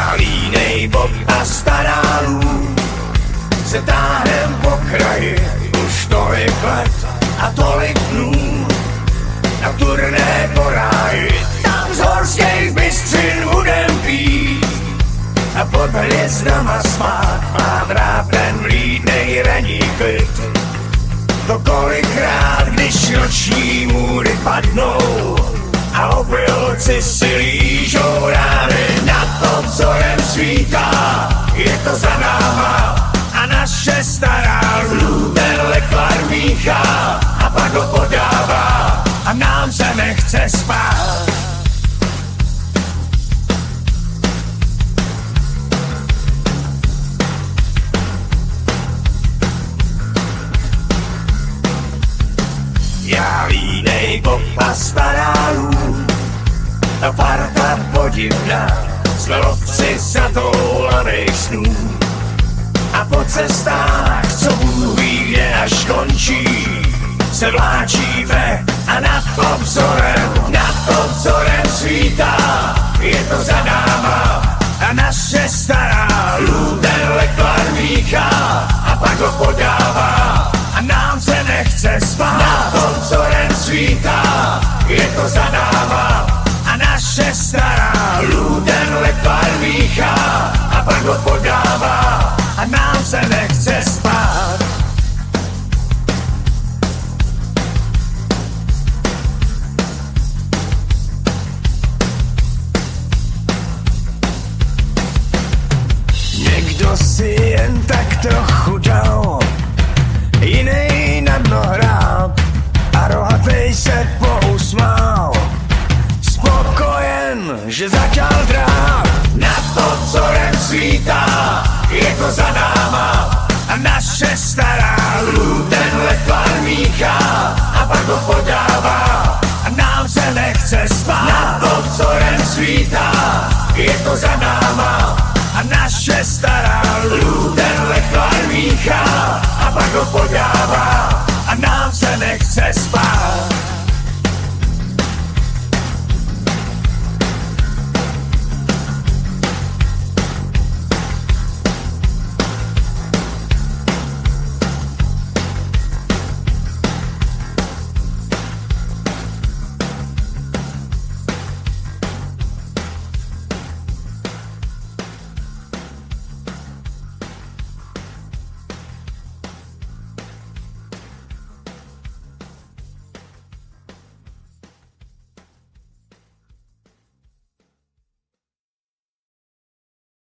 Já línej bob a stará lůň se táhnem po kraji už tolik let a tolik dnů. Na turné po ráji, tam z horských bystřin budem pít a pod hvězdama spát. Mám rád ten vlídnej ranní klid. To kolikrát, když noční můry padnou a opilci si lížou rány, nad obzorem svítá, je to za náma a naše stará lůň ten lekvar míchá a pak ho podává a nám se nechce spát. Já línej bob a stará lůň, a parta podivná, jsme lovci zatoulaných snů. A po cestách, co Bůh ví, kde až končí, se vláčíme a nad obzorem svítá, je to za náma a naše stará lůň ten lekvar míchá a pak ho podává a nám se nechce spát. Nad obzorem svítá, je to za náma a naše stará lůň ten lekvar míchá a pak ho podává a nám se nechce spát. Někdo si jen tak trochu dal, jinej na dno hrál a rohatej se pousmál. Spokojen, že začal drát. Nad obzorem svítá, je to za náma a naše stará lůň ten lekvar míchá a pak ho podává a nám se nechce spát. Nad obzorem svítá, je to za náma a naše stará